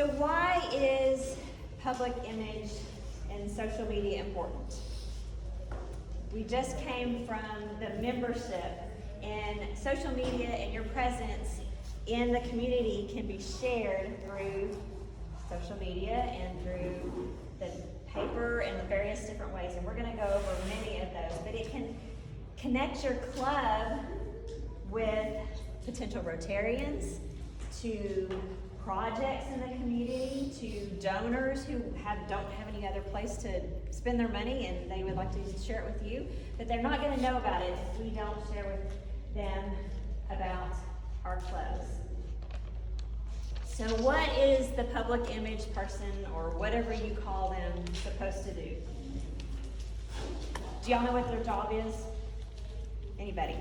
So why is public image and social media important? We just came from the membership, and social media and your presence in the community can be shared through social media and through the paper and the various different ways, and we're going to go over many of those. But it can connect your club with potential Rotarians, to projects in the community, to donors who don't have any other place to spend their money and they would like to share it with you, but they're not going to know about it if we don't share with them about our clubs. So what is the public image person, or whatever you call them, supposed to do? Do y'all know what their job is? Anybody?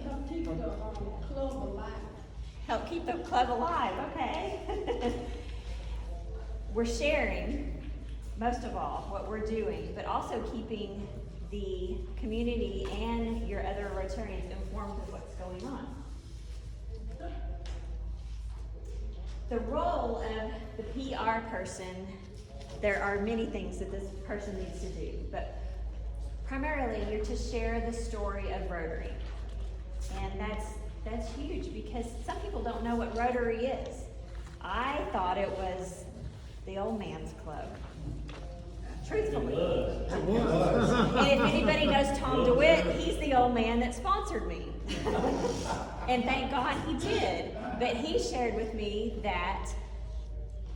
Help keep the club alive. Help keep the club alive, okay. We're sharing, most of all, what we're doing, but also keeping the community and your other Rotarians informed of what's going on. The role of the PR person, there are many things that this person needs to do, but primarily you're to share the story of Rotary. And that's huge, because some people don't know what Rotary is. I thought it was the old man's club. Truthfully. And if anybody knows Tom DeWitt, he's the old man that sponsored me. And thank God he did. But he shared with me that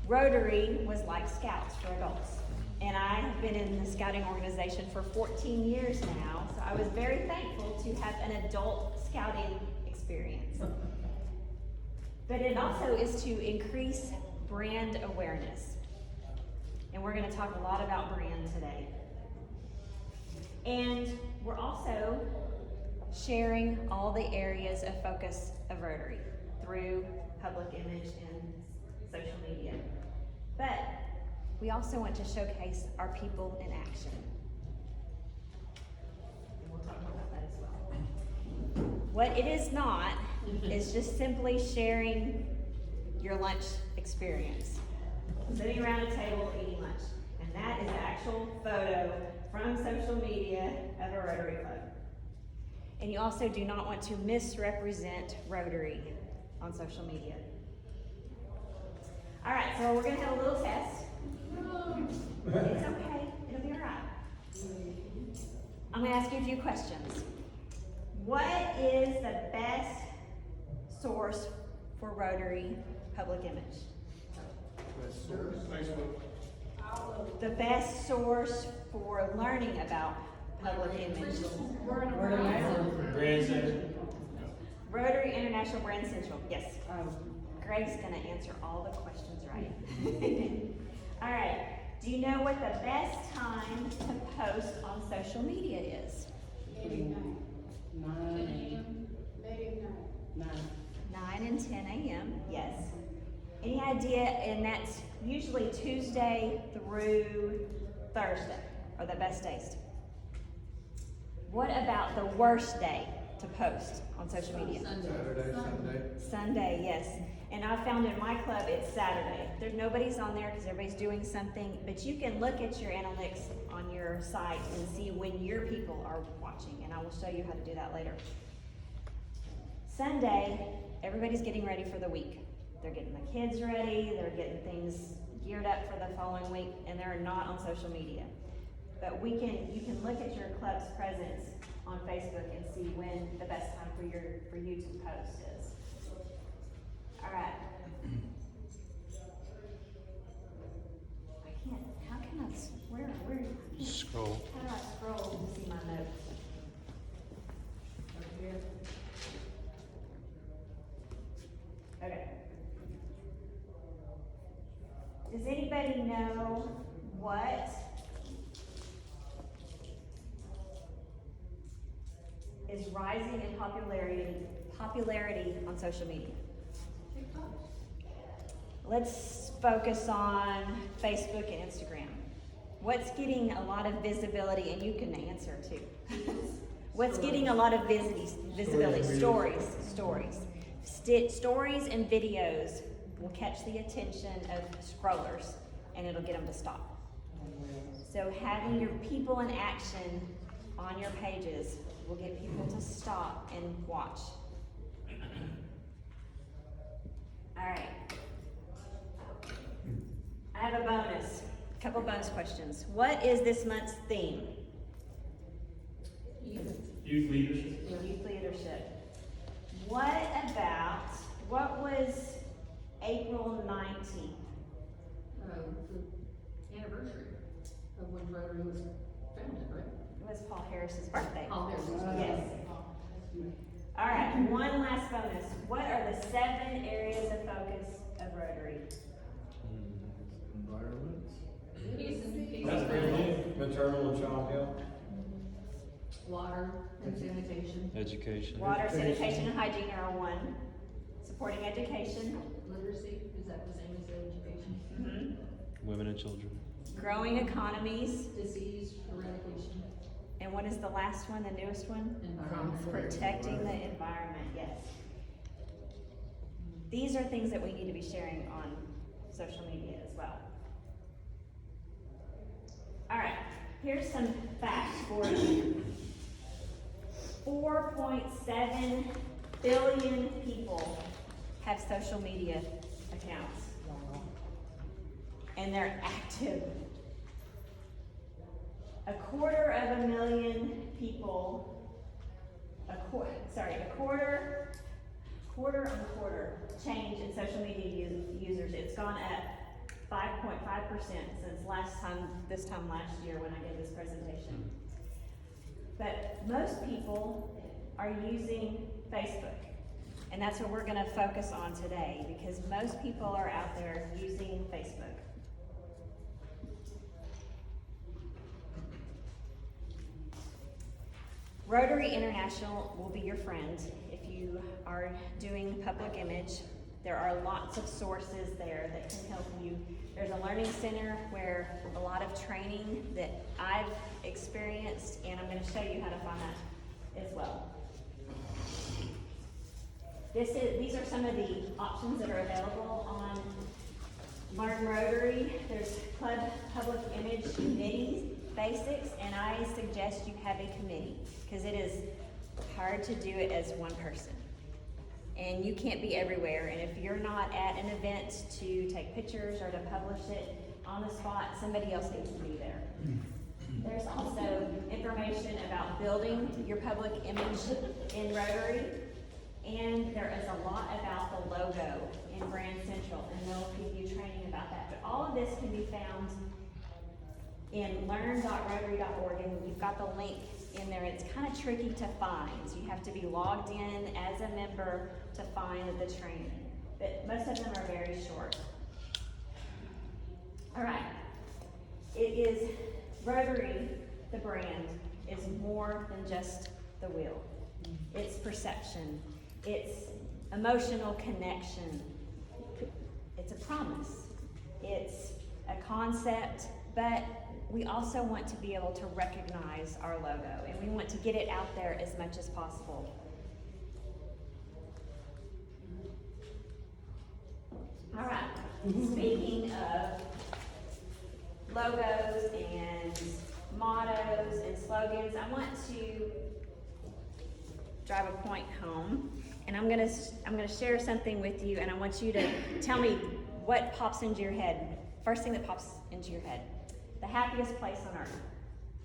Rotary was like Scouts for adults. And I have been in the scouting organization for 14 years now, so I was very thankful to have an adult scouting experience. But it also is to increase brand awareness. And we're going to talk a lot about brand today. And we're also sharing all the areas of focus of Rotary through public image and social media. But we also want to showcase our people in action. And we'll talk about that as well. What it is not is just simply sharing your lunch experience. Sitting around a table eating lunch. And that is an actual photo from social media of a Rotary Club. And you also do not want to misrepresent Rotary on social media. All right, so we're going to have a little test. It's okay, it'll be all right. I'm going to ask you a few questions. What is the best source for Rotary public image? Facebook. The best source for learning about public image? Brand Center. Rotary International Brand Central, yes. Greg's going to answer all the questions right. All right, do you know what the best time to post on social media is? 9 and 10 a.m., yes. Any idea? And that's usually Tuesday through Thursday are the best days. What about the worst day to post on social media? Sunday, yes. And I found in my club it's Saturday. There's nobody's on there because everybody's doing something, but you can look at your analytics on your site and see when your people are watching, and I will show you how to do that later. Sunday, everybody's getting ready for the week. They're getting the kids ready, they're getting things geared up for the following week, and they're not on social media. But you can look at your club's presence on Facebook and see when the best time for you to post is. All right. How can I, where? Scroll. How do I scroll to see my notes? Over here. Okay. Does anybody know what is rising in popularity on social media? Let's focus on Facebook and Instagram. What's getting a lot of visibility, and you can answer too. What's getting a lot of visibility? Stories and videos will catch the attention of scrollers and it'll get them to stop. So having your people in action on your pages will get people to stop and watch. All right. I have a bonus, a couple bonus questions. What is this month's theme? Youth leadership. Youth leadership. What was April 19th? The anniversary of when Rotary was founded, right? It was Paul Harris's birthday. Paul Harris's Yes. All right, one last bonus. What are the 7 areas of focus of Rotary? Environment. Peace That's very good. Maternal and child health. water and sanitation, Education. Water, sanitation, and hygiene are 1. Supporting education. literacy, is that the same as education? Mhm. Women and children. Growing economies. Disease eradication, And what is the last one, the newest one? environment. Protecting the environment, yes. These are things that we need to be sharing on social media as well. All right, here's some facts for you. 4.7 billion people have social media accounts. And they're active. 250,000 people, quarter change in social media users. It's gone up 5.5% since this time last year when I gave this presentation. But most people are using Facebook. And that's what we're gonna focus on today because most people are out there using Facebook. Rotary International will be your friend if you are doing public image. There are lots of sources there that can help you. There's a learning center where a lot of training that I've experienced, and I'm going to show you how to find that as well. These are some of the options that are available on Learn Rotary. There's Club Public Image Committee Basics, and I suggest you have a committee because it is hard to do it as one person. And you can't be everywhere, and if you're not at an event to take pictures or to publish it on the spot, somebody else needs to be there. There's also information about building your public image in Rotary, and there is a lot about the logo in Brand Central, and they'll give you training about that. But all of this can be found in learn.rotary.org, and you've got the link in there. It's kind of tricky to find. So you have to be logged in as a member to find the training. But most of them are very short. All right. It is Rotary, the brand, is more than just the wheel. It's perception. It's emotional connection. It's a promise. It's a concept, but we also want to be able to recognize our logo, and we want to get it out there as much as possible. All right, speaking of logos and mottos and slogans, I want to drive a point home, and I'm gonna share something with you, and I want you to tell me what pops into your head. First thing that pops into your head. The happiest place on earth.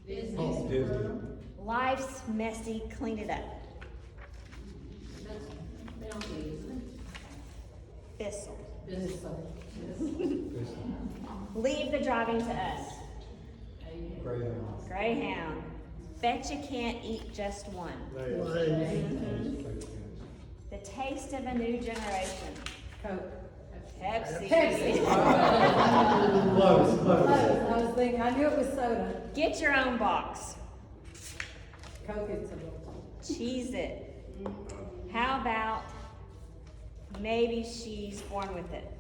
Disney. Oh, Disney. Life's messy, clean it up. That's bounty, isn't Thistle. it? This. Leave the driving to us. Greyhound. Greyhound. Bet you can't eat just one. The taste of a new generation. Coke. Pepsi. Close, Close. close. I was thinking, I knew it was soda. Get your own box. Coke is a Cheese it. How about maybe she's born with it?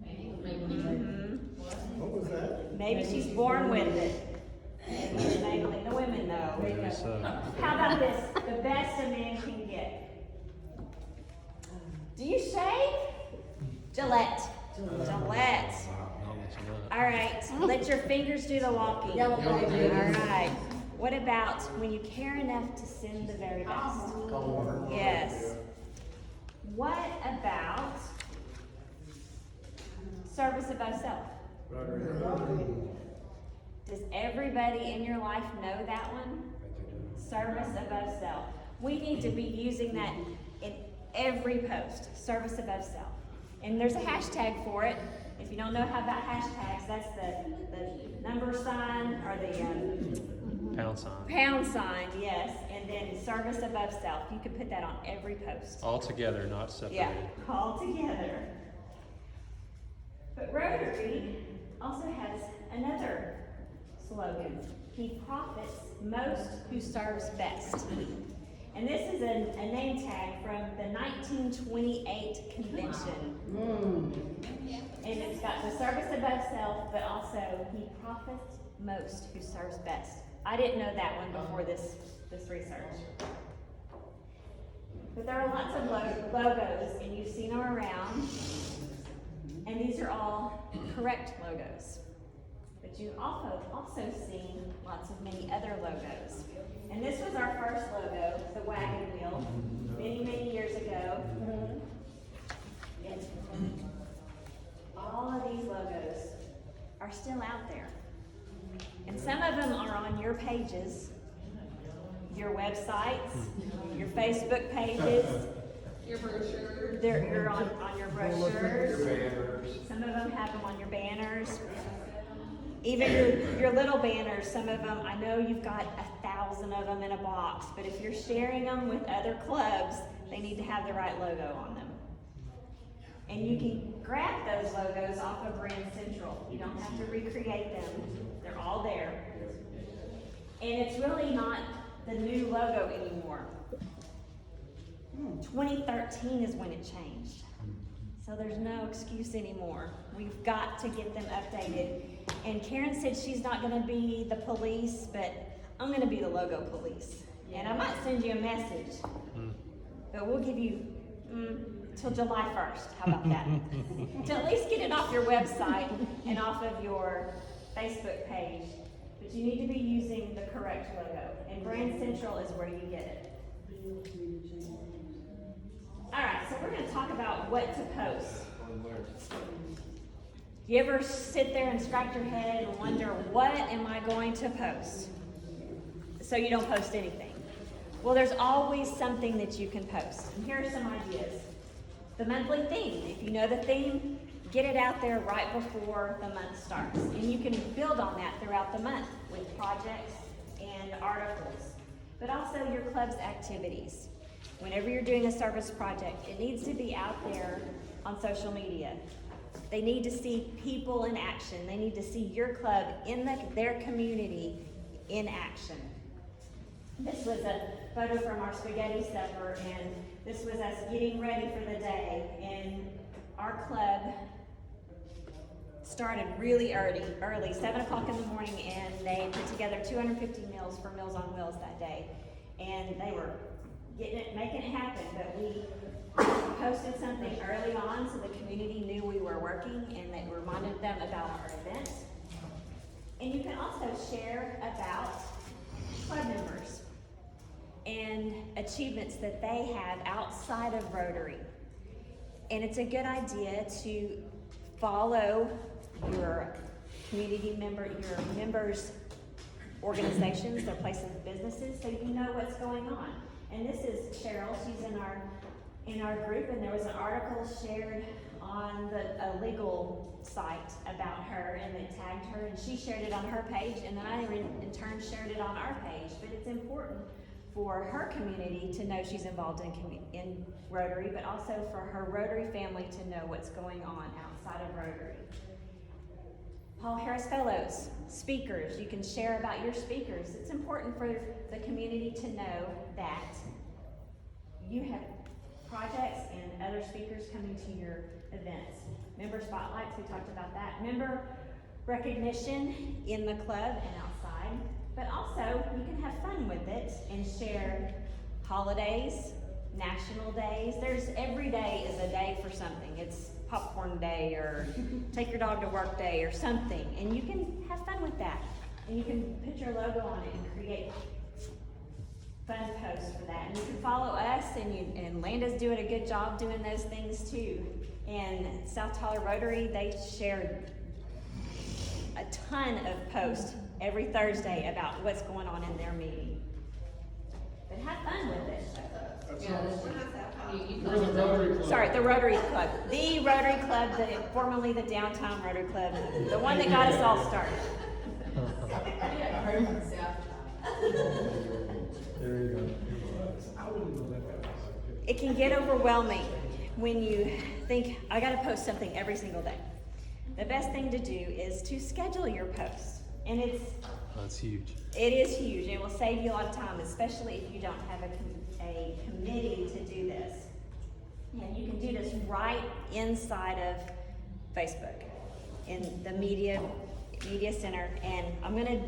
Mhm. What was that? Maybe she's born with it. Enabling the women though. Very so. How about this? The best a man can get. Do you shave? Gillette. Gillette. All right, let your fingers do the walking. Yellow All pages. right. What about when you care enough to send the very best? Yes. What about service above self? Does everybody in your life know that one? Service above self. We need to be using that in every post, service above self. And there's a hashtag for it. If you don't know how about hashtags, that's the number sign or the pound sign, yes. And then service above self. You can put that on every post. All together, not separated. Yeah, all together. But Rotary also has another slogan. He profits most who serves best. And this is a name tag from the 1928 convention. And it's got the service above self, but also he profits most who serves best. I didn't know that one before this research. But there are lots of logos, and you've seen them around. And these are all correct logos. But you've also seen lots of many other logos. And this was our first logo, the wagon wheel, many, many years ago. And all of these logos are still out there. And some of them are on your pages, your websites, your Facebook pages. Your brochure. You're on your brochures. Some of them have them on your banners. Even your little banners, some of them, I know you've got 1,000 of them in a box, but if you're sharing them with other clubs, they need to have the right logo on them. And you can grab those logos off of Brand Central. You don't have to recreate them. They're all there. And it's really not the new logo anymore. 2013 is when it changed. So there's no excuse anymore. We've got to get them updated. And Karen said she's not going to be the police, but I'm going to be the logo police. And I might send you a message, but we'll give you till July 1st. How about that? To at least get it off your website and off of your Facebook page. But you need to be using the correct logo. And Brand Central is where you get it. All right, so we're going to talk about what to post. You ever sit there and scratch your head and wonder, what am I going to post? So you don't post anything. Well, there's always something that you can post. And here are some ideas. The monthly theme. If you know the theme, get it out there right before the month starts. And you can build on that throughout the month with projects and articles. But also your club's activities. Whenever you're doing a service project, it needs to be out there on social media. They need to see people in action. They need to see your club in their community in action. This was a photo from our spaghetti supper, and this was us getting ready for the day. And our club started really early, 7 o'clock in the morning, and they put together 250 meals for Meals on Wheels that day. And they were making it happen, but we posted something early on so the community knew we were working and that reminded them about our event. And you can also share about club members and achievements that they have outside of Rotary. And it's a good idea to follow your community your members' organizations, their places of businesses, so you know what's going on. And this is Cheryl. She's in our group, and there was an article shared on a legal site about her, and it tagged her, and she shared it on her page, and then I in turn shared it on our page. But it's important for her community to know she's involved in Rotary, but also for her Rotary family to know what's going on outside of Rotary. Paul Harris Fellows, speakers, you can share about your speakers. It's important for the community to know that you have projects and other speakers coming to your events. Member spotlights, we talked about that. Member recognition in the club and outside, but also you can have fun with it and share holidays, national days. Every day is a day for something. It's popcorn day or take your dog to work day or something. And you can have fun with that. And you can put your logo on it and create fun posts for that. And you can follow us, and Landa's doing a good job doing those things too. And South Tyler Rotary, they shared a ton of posts every Thursday about what's going on in their meeting. But have fun with it. Yeah, you We're the Rotary Club. Sorry, the Rotary Club. The Rotary Club, formerly the Downtown Rotary Club, the one that got us all started. Yeah, I heard from South. There you go. It can get overwhelming when you think, I gotta post something every single day. The best thing to do is to schedule your posts. And That's huge. it is huge. It will save you a lot of time, especially if you don't have a committee to do this. And you can do this right inside of Facebook in the media center. And I'm gonna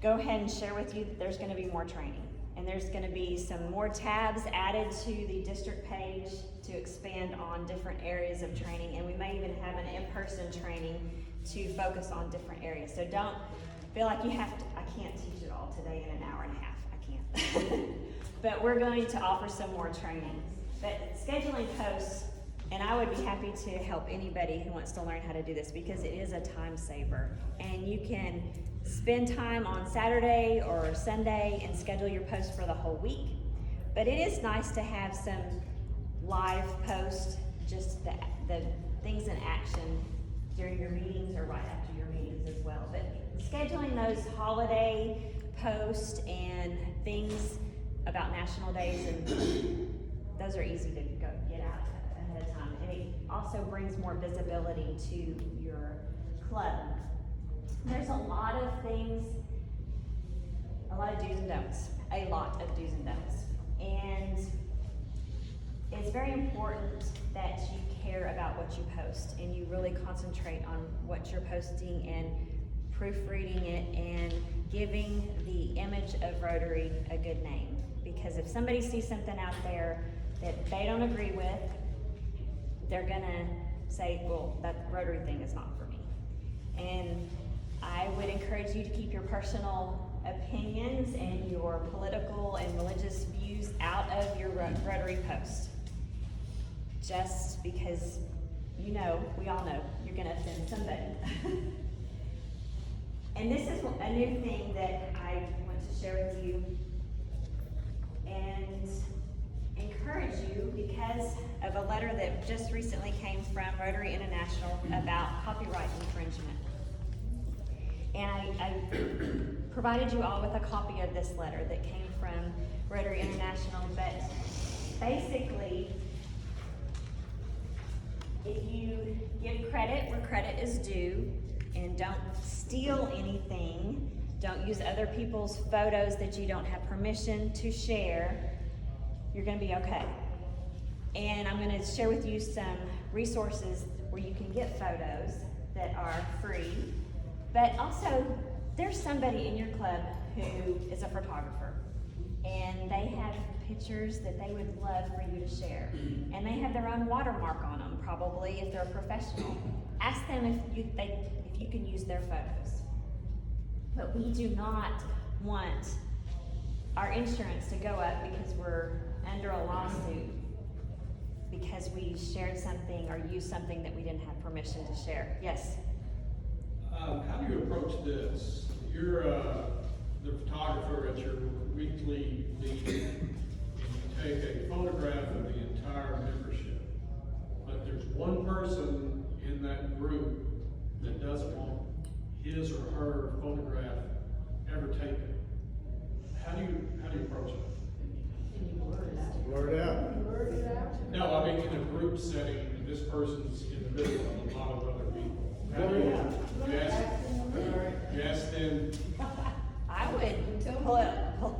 go ahead and share with you that there's gonna be more training. And there's gonna be some more tabs added to the district page to expand on different areas of training. And we may even have an in-person training to focus on different areas. So don't feel like you have to, I can't teach it all today in an hour and a half, I can't. But we're going to offer some more training. But scheduling posts, and I would be happy to help anybody who wants to learn how to do this because it is a time saver. And you can spend time on Saturday or Sunday and schedule your posts for the whole week. But it is nice to have some live posts, just the things in action during your meetings or right after your meetings as well. But scheduling those holiday posts and things about national days, and those are easy to get out ahead of time. And it also brings more visibility to your club. There's a lot of things, a lot of do's and don'ts, a lot of do's and don'ts. And it's very important that you care about what you post and you really concentrate on what you're posting and proofreading it and giving the image of Rotary a good name. Because if somebody sees something out there that they don't agree with, they're gonna say, well, that Rotary thing is not for me. And I would encourage you to keep your personal opinions and your political and religious views out of your Rotary post. Just because, you know, we all know, you're gonna offend somebody. And this is a new thing that I want to share with you and encourage you because of a letter that just recently came from Rotary International about copyright infringement. And I provided you all with a copy of this letter that came from Rotary International, but basically, if you give credit where credit is due and don't steal anything, don't use other people's photos that you don't have permission to share, you're gonna be okay. And I'm gonna share with you some resources where you can get photos that are free. But also, there's somebody in your club who is a photographer and they have pictures that they would love for you to share. And they have their own watermark on them, probably, if they're a professional. Ask them if you can use their photos. But we do not want our insurance to go up because we're under a lawsuit because we shared something or used something that we didn't have permission to share. Yes? How do you approach this? You're the photographer at your weekly meeting, and you take a photograph of the entire membership, but there's one person in that group that doesn't want his or her photograph ever taken. How do you approach it? Blur it out. No, I mean in a group setting, and this person's in the middle of a lot of other people. How do you ask them? I would pull it,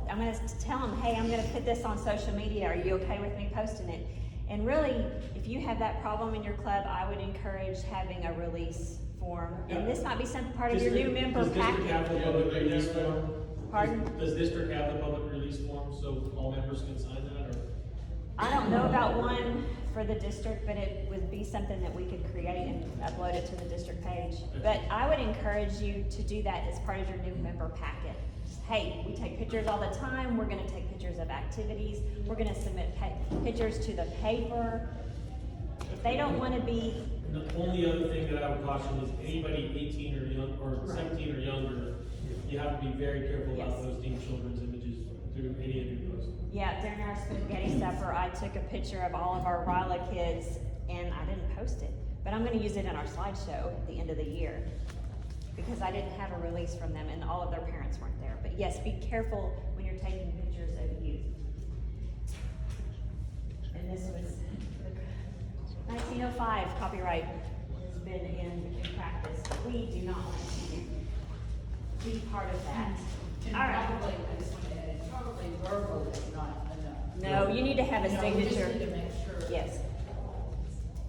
I'm gonna tell them, hey, I'm gonna put this on social media. Are you okay with me posting it? And really, if you have that problem in your club, I would encourage having a release form. And this might be some part of your new member Does district have packet. the public release form? Pardon? Does district have the public release form so all members can sign that, or? I don't know about one for the district, but it would be something that we could create and upload it to the district page. But I would encourage you to do that as part of your new member packet. Hey, we take pictures all the time, we're gonna take pictures of activities, we're gonna submit pictures to the paper. If they don't wanna be, And the only other thing that I would caution is anybody 18 or young, or 17 or younger, you have to be very careful about Yes. posting children's images through any of your posts. yeah, during our spaghetti supper, I took a picture of all of our Ryla kids and I didn't post it. But I'm gonna use it in our slideshow at the end of the year because I didn't have a release from them and all of their parents weren't there. But yes, be careful when you're taking pictures of youth. And this was the 1905 copyright has been in practice. We do not want to be part of that. All right. Probably, I just want to add, probably verbal is not enough. No, you need to have a You know, we just signature. need to make sure. Yes,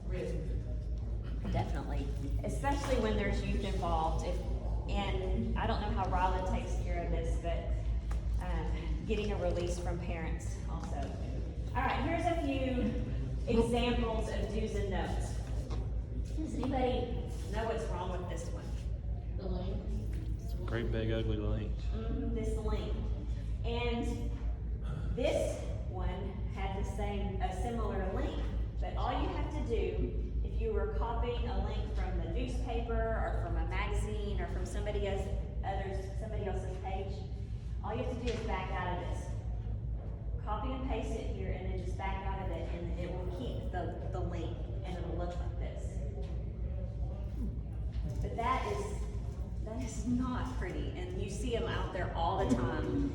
Written. definitely. Especially when there's youth involved. And I don't know how Ryla takes care of this, but getting a release from parents also. All right, here's a few examples of do's and don'ts. Does anybody know what's wrong with this one? The link. Great big ugly link. This link. And this one had a similar link, but all you have to do, if you were copying a link from the newspaper or from a magazine or from somebody else's page, all you have to do is back out of this. Copy and paste it here and then just back out of it and it will keep the link and it'll look like this. But that is not pretty, and you see them out there all the time,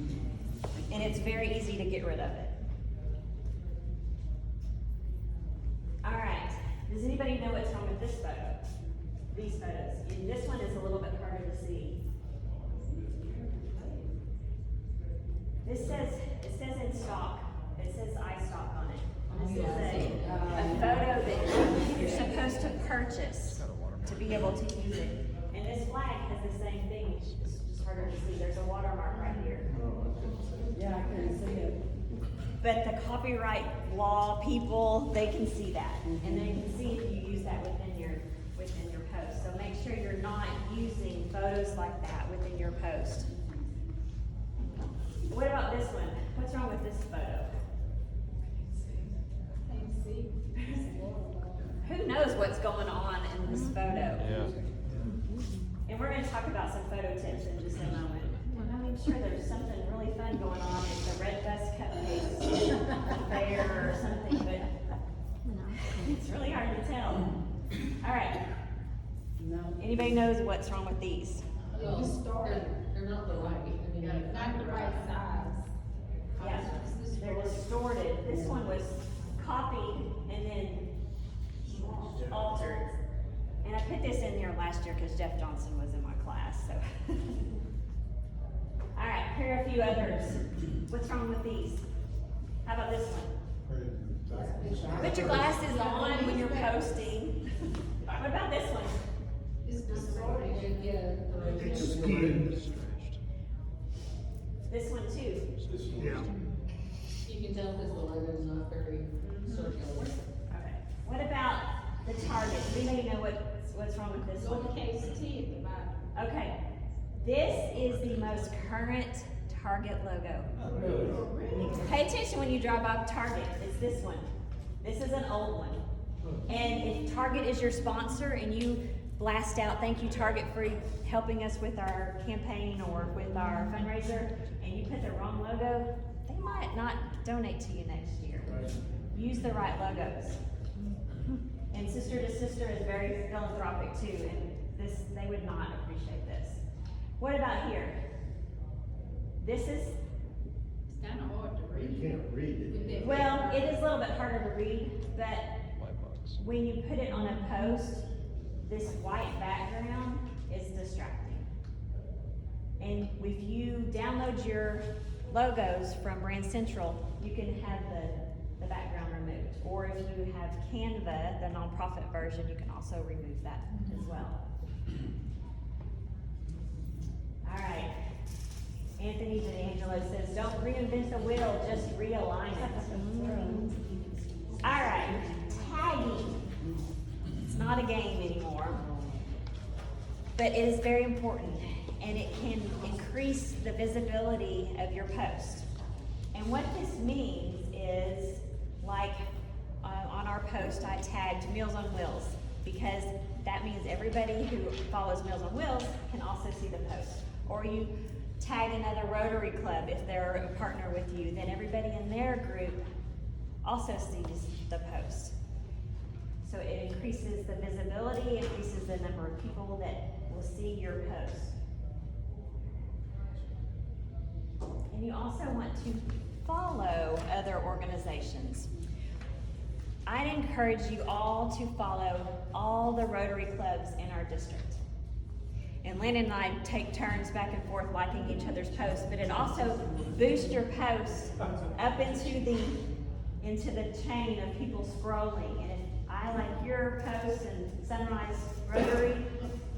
and it's very easy to get rid of it. All right, does anybody know what's wrong with this photo? These photos, and this one is a little bit harder to see. It says in stock, it says iStock on it. This is a photo that you're supposed to purchase to be able to use it. And this flag has the same thing, it's just harder to see, there's a watermark right here. Yeah, I couldn't see it. But the copyright law people, they can see that, and they can see if you use that within your post. So make sure you're not using photos like that within your post. What about this one? What's wrong with this photo? Who knows what's going on in this photo? Yeah. And we're gonna talk about some photo tips in just a moment. I'm sure there's something really fun going on at the Red Bus Cupcakes fair or something, but it's really hard to tell. All right, No. anybody knows what's wrong with these? Well, they're not the right, I mean, not the right size. Yeah, they're distorted. This one was copied and then altered. And I put this in here last year because Jeff Johnson was in my class, so. All right, here are a few others. What's wrong with these? How about this one? Put your glasses on when you're posting. What about this one? It's distorted, yeah. This one too. You can tell because the logo's not very circular. Okay. What about the target? Does anybody know what's wrong with this one? Lowercase t at the bottom. Okay. This is the most current Target logo. Pay attention when you drive by Target. It's this one. This is an old one. And if Target is your sponsor and you blast out, thank you Target for helping us with our campaign or with our fundraiser, and you put the wrong logo, they might not donate to you next year. Use the right logos. And Sister to Sister is very philanthropic too, and they would not appreciate this. What about here? This is, It's kind of hard to read. You can't read it. well, it is a little bit harder to read, but White box. when you put it on a post, this white background is distracting. And if you download your logos from Brand Central, you can have the background removed. Or if you have Canva, the nonprofit version, you can also remove that as well. All right. Anthony D'Angelo says, don't reinvent the wheel, just realign it. not a game anymore. But it is very important, and it can increase the visibility of your post. And what this means is, like on our post, I tagged Meals on Wheels, because that means everybody who follows Meals on Wheels can also see the post. Or you tag another Rotary Club if they're a partner with you, then everybody in their group also sees the post. So it increases the visibility, increases the number of people that will see your post. And you also want to follow other organizations. I'd encourage you all to follow all the Rotary clubs in our district. And Lynn and I take turns back and forth liking each other's posts, but it also boosts your posts up into the chain of people scrolling. And if I like your post and Sunrise Rotary,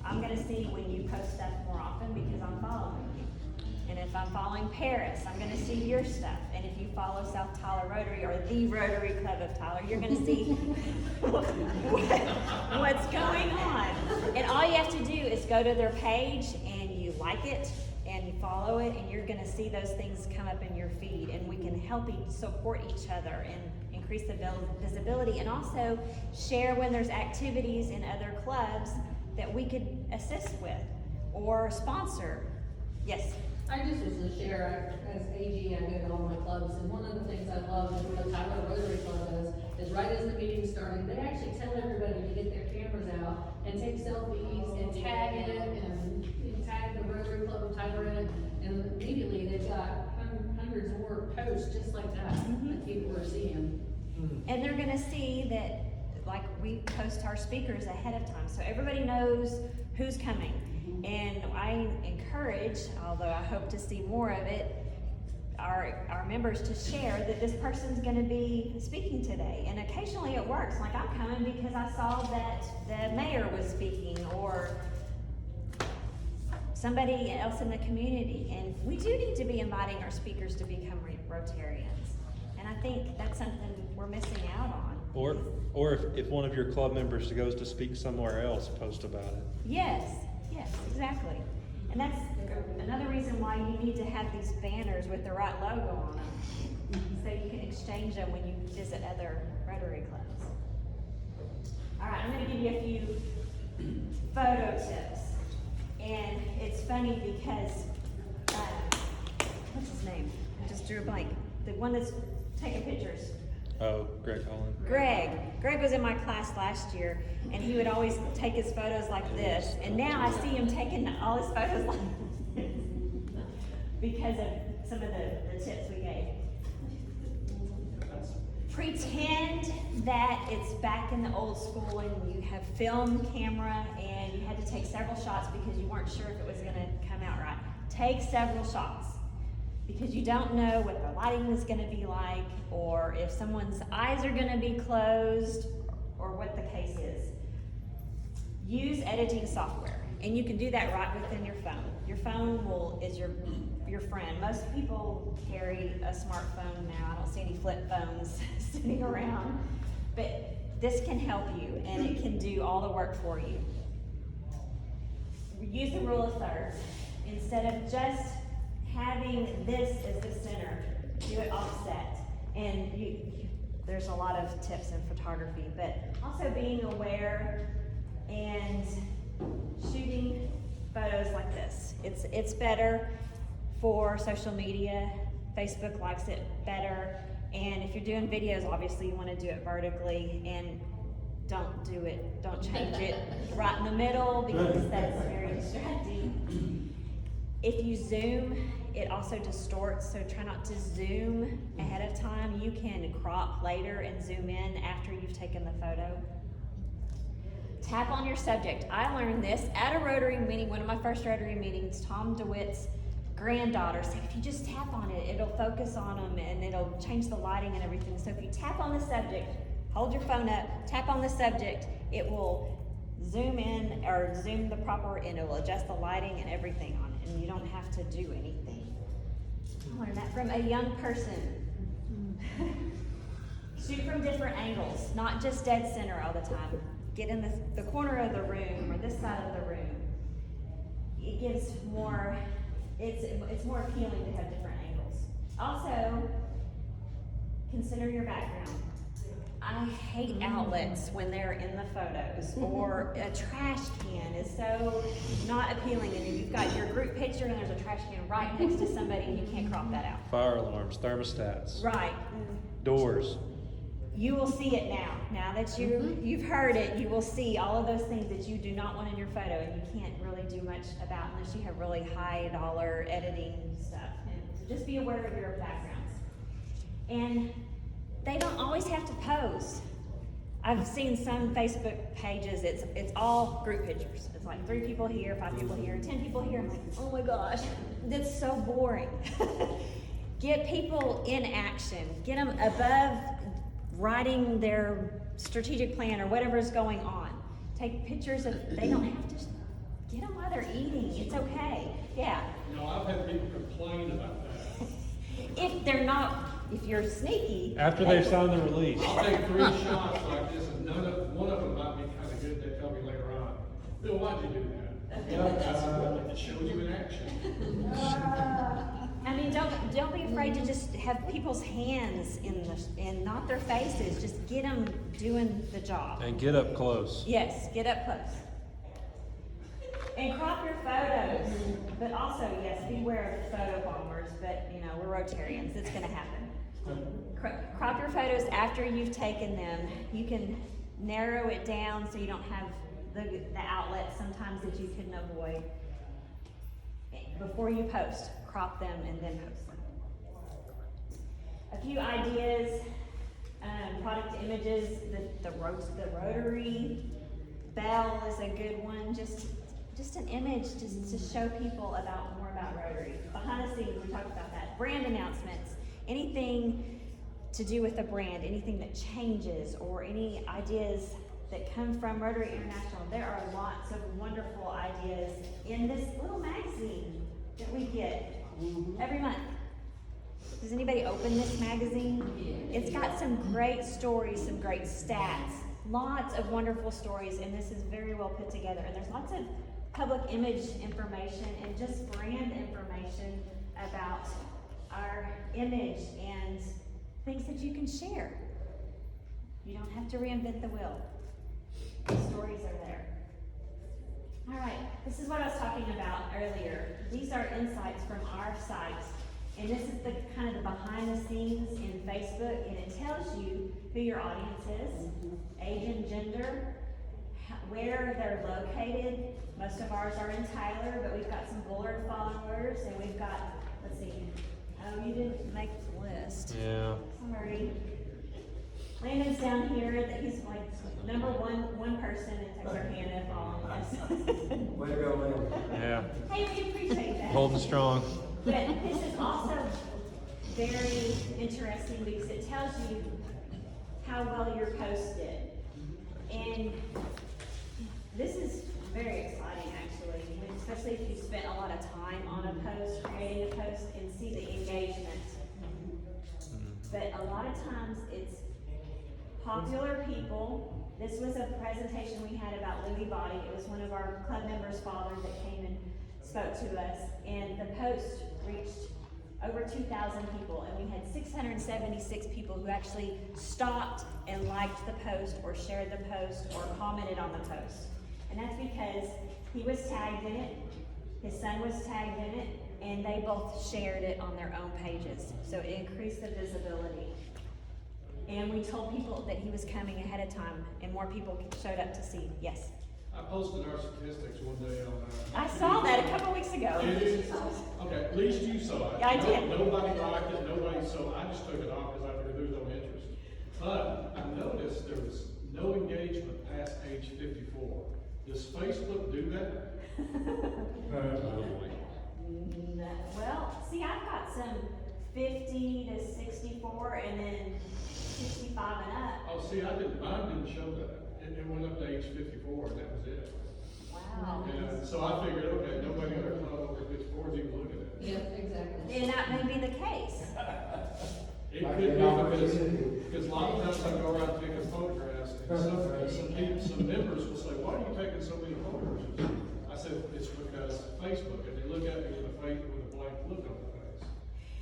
I'm gonna see when you post stuff more often because I'm following you. And if I'm following Paris, I'm gonna see your stuff. And if you follow South Tyler Rotary or the Rotary Club of Tyler, you're gonna see what's going on. And all you have to do is go to their page and you like it and you follow it, and you're gonna see those things come up in your feed, and we can help support each other and increase the visibility, and also share when there's activities in other clubs that we could assist with or sponsor. Yes? I just was to share, as AG, I go to all my clubs, and one of the things I love is what Tyler Rotary Club does, is right as the meeting started, they actually tell everybody to get their cameras out and take selfies and tag it, and tag the Rotary Club of Tyler in it, and immediately they've got hundreds more posts just like that, that people are seeing. And they're gonna see that, like, we post our speakers ahead of time, so everybody knows who's coming. And I encourage, although I hope to see more of it, our members to share that this person's gonna be speaking today. And occasionally it works, like I'm coming because I saw that the mayor was speaking, or somebody else in the community. And we do need to be inviting our speakers to become Rotarians. And I think that's something we're missing out on. Or if one of your club members goes to speak somewhere else, post about it. Yes, exactly. And that's another reason why you need to have these banners with the right logo on them, so you can exchange them when you visit other Rotary clubs. All right, I'm gonna give you a few photo tips. And it's funny because, what's his name? I just drew a blank. The one that's taking pictures. Oh, Greg Holland. Greg was in my class last year, and he would always take his photos like this, and now I see him taking all his photos like this because of some of the tips we gave. Pretend that it's back in the old school and you have film camera and you had to take several shots because you weren't sure if it was gonna come out right. Take several shots, because you don't know what the lighting is gonna be like, or if someone's eyes are gonna be closed, or what the case is. Use editing software, and you can do that right within your phone. Your phone is your friend. Most people carry a smartphone now. I don't see any flip phones sitting around, but this can help you, and it can do all the work for you. Use the rule of thirds. Instead of just having this as the center, do it offset. And there's a lot of tips in photography, but also being aware and shooting photos like this. It's better for social media. Facebook likes it better. And if you're doing videos, obviously you want to do it vertically, and don't change it right in the middle, because that's very distracting. If you zoom, it also distorts, so try not to zoom ahead of time. You can crop later and zoom in after you've taken the photo. Tap on your subject. I learned this at a Rotary meeting, one of my first Rotary meetings. Tom DeWitt's granddaughter said, if you just tap on it, it'll focus on them and it'll change the lighting and everything. So if you tap on the subject, hold your phone up, tap on the subject, it will zoom in or zoom the proper, and it will adjust the lighting and everything on it, and you don't have to do anything. I learned that from a young person. Shoot from different angles, not just dead center all the time. get in the corner of the room or this side of the room. It gives more, it's more appealing to have different angles. Also, consider your background. I hate outlets when they're in the photos, or a trash can is so not appealing, and then you've got your group picture and there's a trash can right next to somebody and you can't crop that out. Fire alarms, thermostats, Right. doors. You will see it now. Now that you've heard it, you will see all of those things that you do not want in your photo and you can't really do much about unless you have really high dollar editing stuff. And so just be aware of your backgrounds. And they don't always have to pose. I've seen some Facebook pages, it's all group pictures. It's like 3 people here, 5 people here, 10 people here. I'm like, oh my gosh, that's so boring. Get people in action. Get them above writing their strategic plan or whatever's going on. Take pictures of, they don't have to, get them while they're eating. It's okay. Yeah. You know, I've had people complain about that. If they're not, if you're sneaky. After they've signed the release. I'll take 3 shots like this, and one of them might be kind of good. They tell me later on, Bill, why'd you do that? It shows you in action. I mean, don't be afraid to just have people's hands in not their faces. Just get them doing the job. And get up close. Yes, get up close. And crop your photos, but also, yes, beware of the photo bombers, but you know, we're Rotarians, it's gonna happen. Crop your photos after you've taken them. You can narrow it down so you don't have the outlets sometimes that you couldn't avoid. Before you post, crop them and then post them. A few ideas, product images, the rotary bell is a good one. Just an image just to show people more about Rotary. Behind the scenes, we talked about that. Brand announcements, anything to do with the brand, anything that changes, or any ideas that come from Rotary International. There are lots of wonderful ideas in this little magazine that we get every month. Does anybody open this magazine? It's got some great stories, some great stats, lots of wonderful stories, and this is very well put together. And there's lots of public image information and just brand information about our image and things that you can share. You don't have to reinvent the wheel. The stories are there. All right, this is what I was talking about earlier. These are insights from our site, and this is the kind of the behind the scenes in Facebook, and it tells you who your audience is, age and gender, where they're located. Most of ours are in Tyler, but we've got some Bullard followers, and we've got, let's see, oh, you didn't make the list. Yeah. Sorry. Landon's down here, that he's like number one person in Texarkana following us. Way to go, man. Yeah. Hey, we appreciate that. Holding strong. But this is also very interesting because it tells you how well your post did. And this is very exciting actually, especially if you spent a lot of time on a post, creating a post, and see the engagement. But a lot of times it's popular people. This was a presentation we had about Lewy Body. It was one of our club members' fathers that came and spoke to us, and the post reached over 2,000 people, and we had 676 people who actually stopped and liked the post or shared the post or commented on the post. And that's because he was tagged in it, his son was tagged in it, and they both shared it on their own pages. So it increased the visibility. And we told people that he was coming ahead of time, and more people showed up to see. Yes? I posted our statistics one day on I saw that a couple weeks ago. Okay, at least you saw it. Yeah, I did. Nobody liked it, nobody, so I just took it off because I figured there was no interest. But I noticed there was no engagement past age 54. Does Facebook do that? Well, see, I've got some 50 to 64 and then 65 and up. Oh, see, mine didn't show that. It went up to age 54 and that was it. Wow. And so I figured, okay, nobody under 12 over 54 is even looking at it. Yep, exactly. And that may be the case. It could be because a lot of times I go around taking photographs And some members will say, why are you taking so many photos? I said, it's because Facebook, and they look at me with a blank look on their face,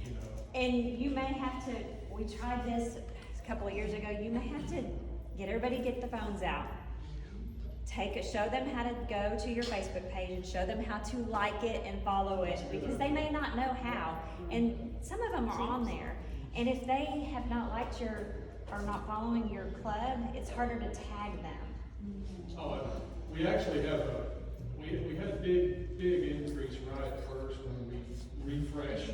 you know. And you may have to, we tried this a couple of years ago, you may have to get everybody get the phones out. Show them how to go to your Facebook page and show them how to like it and follow it, because they may not know how. And some of them are on there. And if they have not liked or not following your club, it's harder to tag them. Oh, we actually have we had a big increase right at first when we refreshed,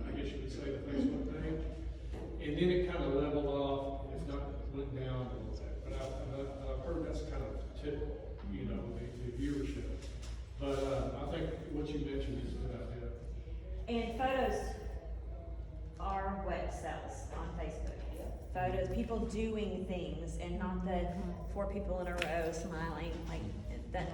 I guess you could say, the Facebook page. And then it kind of leveled off, if not went down a little bit. But I've heard that's kind of typical, you know, the viewership. But I think what you mentioned is a good idea. And photos are what sells on Facebook. Photos, people doing things, and not the 4 people in a row smiling like that.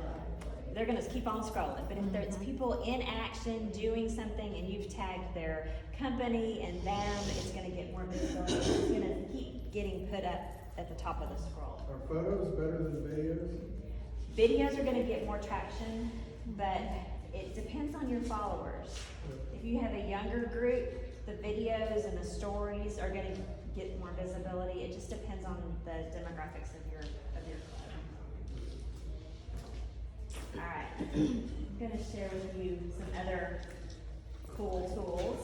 They're gonna keep on scrolling, but if there's people in action doing something and you've tagged their company and them, it's gonna get more visibility. It's gonna keep getting put up at the top of the scroll. Are photos better than videos? Videos are gonna get more traction, but it depends on your followers. If you have a younger group, the videos and the stories are gonna get more visibility. It just depends on the demographics of your club. All right, I'm gonna share with you some other cool tools.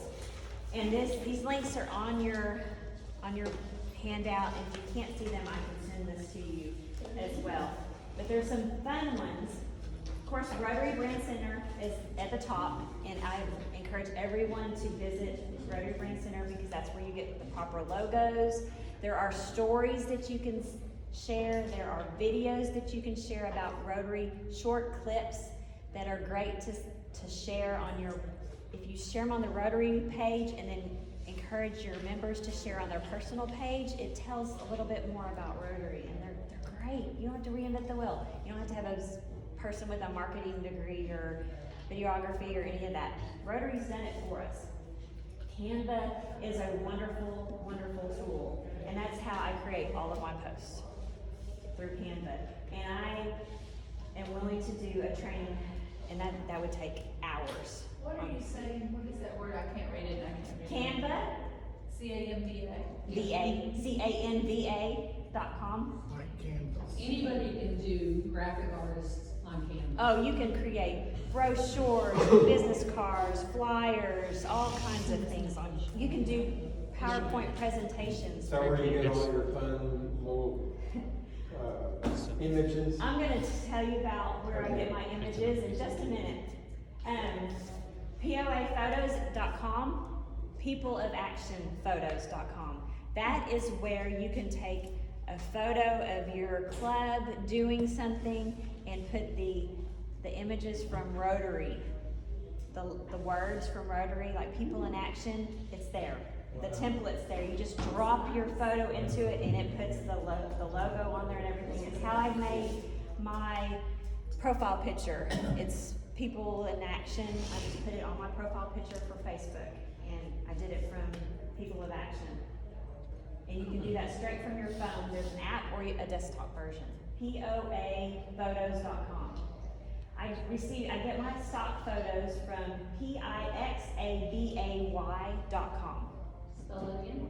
And these links are on your handout, and if you can't see them, I can send this to you as well. But there's some fun ones. Of course, Rotary Brand Center is at the top, and I encourage everyone to visit Rotary Brand Center because that's where you get the proper logos. There are stories that you can share. There are videos that you can share about Rotary, short clips that are great to share on your, if you share them on the Rotary page and then encourage your members to share on their personal page, it tells a little bit more about Rotary, and they're great. You don't have to reinvent the wheel. You don't have to have a person with a marketing degree or videography or any of that. Rotary's done it for us. Canva is a wonderful, wonderful tool, and that's how I create all of my posts, through Canva. And I am willing to do a training, and that would take hours. What are you saying? What is that word? I can't read it. Canva, CANVA. CANVA.com. Like canvas. Anybody can do graphic artists on Canva. Oh, you can create brochures, business cards, flyers, all kinds of things on. You can do PowerPoint presentations. Is that where you get all your fun little images? I'm gonna tell you about where I get my images in just a minute. POAphotos.com, peopleofactionphotos.com. That is where you can take a photo of your club doing something and put the images from Rotary, the words from Rotary, like people in action, it's there. The template's there. You just drop your photo into it and it puts the logo on there and everything. It's how I made my profile picture. It's people in action. I just put it on my profile picture for Facebook, and I did it from People of Action. And you can do that straight from your phone. There's an app or a desktop version. POAphotos.com. I get my stock photos from PIXABAY.com. Spell it again.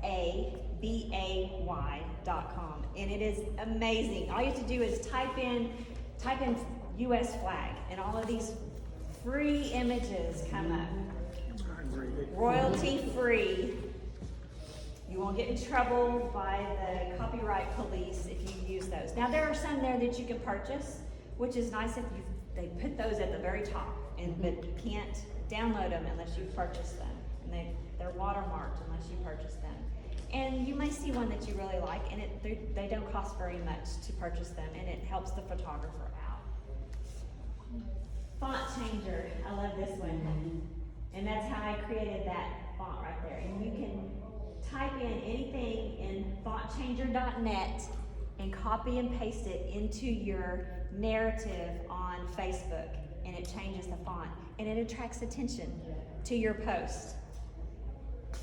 PIXABAY.com. And it is amazing. All you have to do is type in US flag, and all of these free images come up. Royalty free. You won't get in trouble by the copyright police if you use those. Now there are some there that you can purchase, which is nice if they put those at the very top, but you can't download them unless you purchase them. And they're watermarked unless you purchase them. And you may see one that you really like, and they don't cost very much to purchase them, and it helps the photographer out. Font changer, I love this one. And that's how I created that font right there. And you can type in anything in fontchanger.net and copy and paste it into your narrative on Facebook, and it changes the font, and it attracts attention to your post.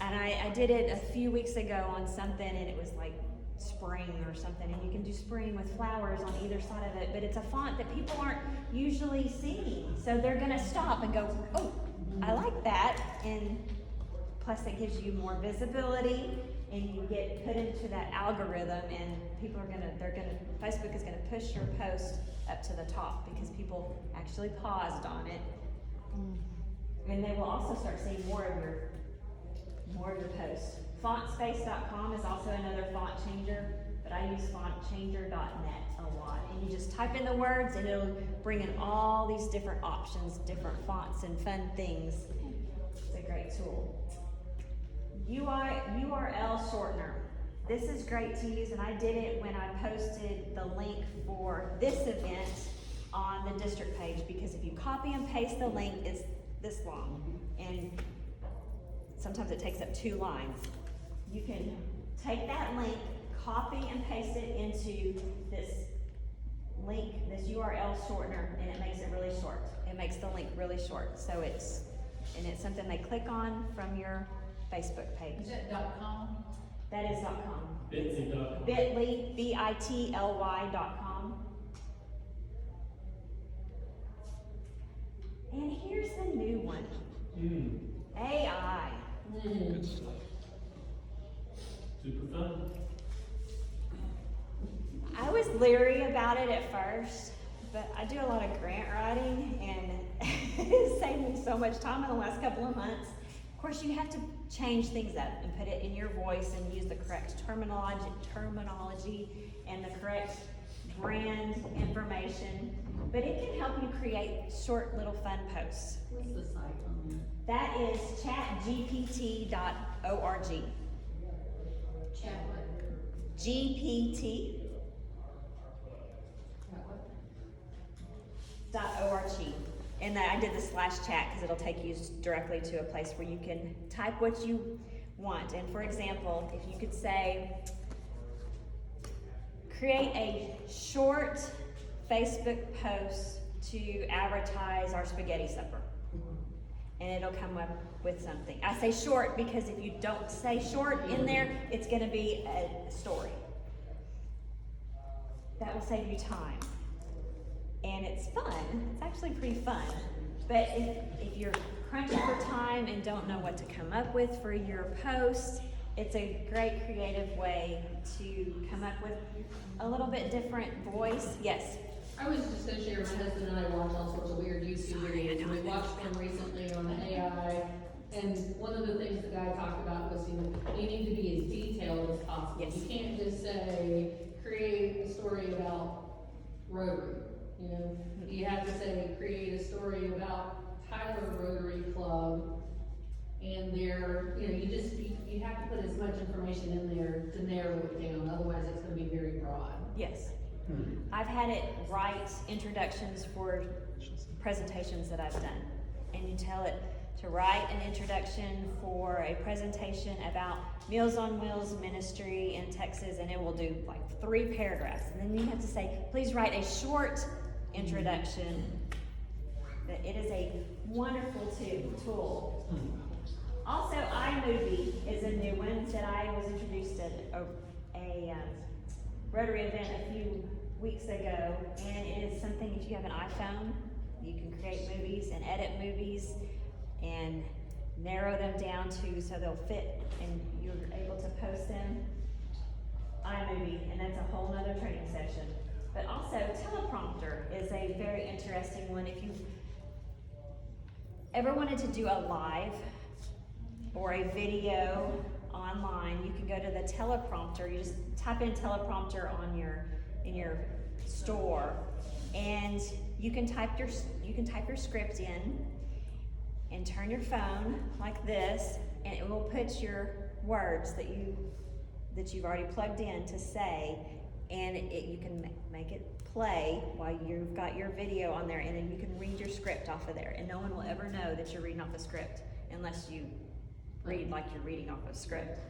And I did it a few weeks ago on something, and it was like spring or something, and you can do spring with flowers on either side of it, but it's a font that people aren't usually seeing. So they're gonna stop and go, oh, I like that. And plus it gives you more visibility and you get put into that algorithm, and people are Facebook is gonna push your post up to the top because people actually paused on it. And they will also start seeing more of your posts. Fontspace.com is also another font changer, but I use fontchanger.net a lot. And you just type in the words and it'll bring in all these different options, different fonts and fun things. It's a great tool. URL shortener. This is great to use, and I did it when I posted the link for this event on the district page, because if you copy and paste the link, it's this long, and sometimes it takes up 2 lines. You can take that link, copy and paste it into this link, this URL shortener, and it makes it really short. It makes the link really short, so it's something they click on from your Facebook page. Is that .com? That is .com. Bitsy.com. Bitly, bitly.com. And here's the new one. AI. Good stuff. Super fun. I was leery about it at first, but I do a lot of grant writing, and it saved me so much time in the last couple of months. Of course, you have to change things up and put it in your voice and use the correct terminology and the correct brand information, but it can help you create short little fun posts. What's the site on That is chatgpt.org. Chat what? GPT.org. And I did the /chat because it'll take you directly to a place where you can type what you want. And for example, if you could say, create a short Facebook post to advertise our spaghetti supper. And it'll come up with something. I say short because if you don't say short in there, it's gonna be a story. That will save you time. And it's fun. It's actually pretty fun. But if you're crunching for time and don't know what to come up with for your post, it's a great creative way to come up with a little bit different voice. Yes. I was just gonna share, my husband and I watch all sorts of weird YouTube videos, and we watched one recently on AI, and one of the things the guy talked about was, you need to be as detailed as possible. Yes. You can't just say, create a story about Rotary, You have to say, create a story about Tyler Rotary Club, and you have to put as much information in there to narrow it down, otherwise it's gonna be very broad. Yes. I've had it write introductions for presentations that I've done. And you tell it to write an introduction for a presentation about Meals on Wheels ministry in Texas, and it will do like 3 paragraphs. And then you have to say, please write a short introduction. It is a wonderful tool. Also, iMovie is a new one that I was introduced at a Rotary event a few weeks ago, and it is something, if you have an iPhone, you can create movies and edit movies and narrow them down so they'll fit and you're able to post them. iMovie, and that's a whole nother training session. But also, teleprompter is a very interesting one. If you've ever wanted to do a live or a video online, you can go to the teleprompter. You just type in teleprompter in your store, and you can type your script in and turn your phone like this, and it will put your words that you've already plugged in to say, and you can make it play while you've got your video on there, and then you can read your script off of there, and no one will ever know that you're reading off the script unless you read like you're reading off a script.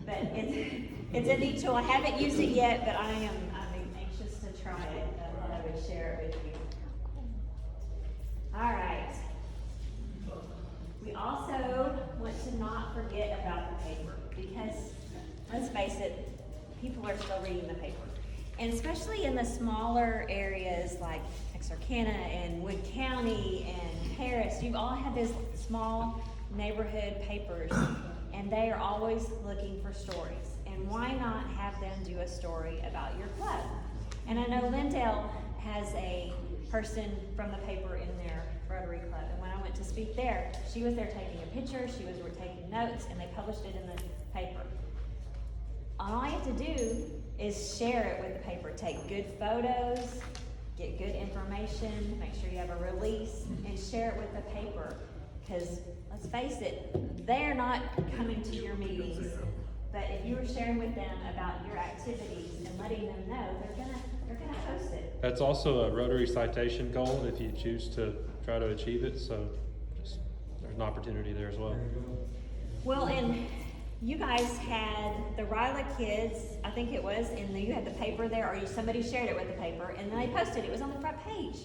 But it's a neat tool. I haven't used it yet, but I'm anxious to try it. I thought I would share it with you. All right. We also want to not forget about the paper, because let's face it, people are still reading the paper. And especially in the smaller areas like Texarkana and Wood County and Paris, you've all had those small neighborhood papers, and they are always looking for stories. And why not have them do a story about your club? And I know Lindale has a person from the paper in their Rotary Club, and when I went to speak there, she was there taking a picture, she was taking notes, and they published it in the paper. All I have to do is share it with the paper, take good photos, get good information, make sure you have a release, and share it with the paper. Because let's face it, they're not coming to your meetings, but if you were sharing with them about your activities and letting them know, they're gonna post it. That's also a Rotary citation goal if you choose to try to achieve it, so there's an opportunity there as well. Well, and you guys had the Ryla kids, I think it was, and you had the paper there, or somebody shared it with the paper, and then they posted it. It was on the front page.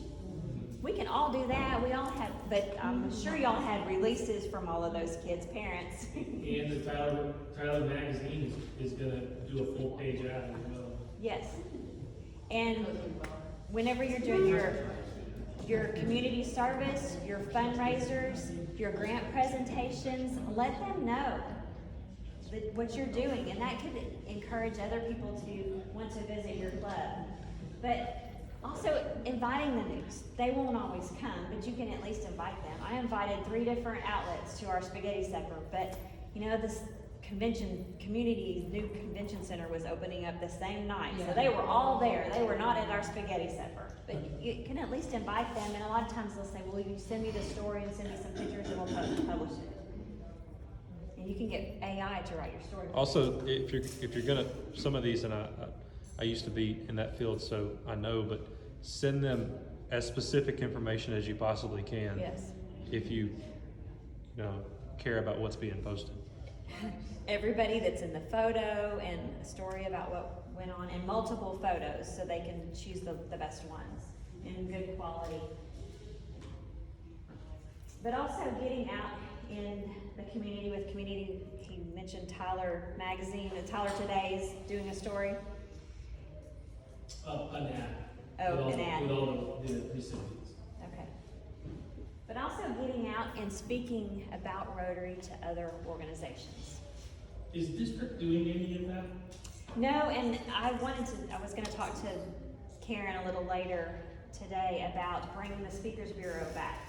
We can all do that. We all have, but I'm sure y'all had releases from all of those kids' parents. And the Tyler magazine is gonna do a full page ad as well. Yes. And whenever you're doing your community service, your fundraisers, your grant presentations, let them know what you're doing, and that could encourage other people to want to visit your club. But also inviting the news. They won't always come, but you can at least invite them. I invited 3 different outlets to our spaghetti supper, but you know, this community new convention center was opening up the same night, so they were all there. They were not at our spaghetti supper, but you can at least invite them, and a lot of times they'll say, well, you send me the story and send me some pictures and we'll publish it. And you can get AI to write your story. Also, if you're gonna, some of these, and I used to be in that field, so I know, but send them as specific information as you possibly can. Yes. If you care about what's being posted. Everybody that's in the photo and a story about what went on, and multiple photos so they can choose the best ones in good quality. But also getting out in the community with community. He mentioned Tyler Magazine, and Tyler Today is doing a story. An ad. Oh, With an ad. With all the recipients. Okay. But also getting out and speaking about Rotary to other organizations. Is district doing any of that? No, and I was gonna talk to Karen a little later today about bringing the Speakers Bureau back.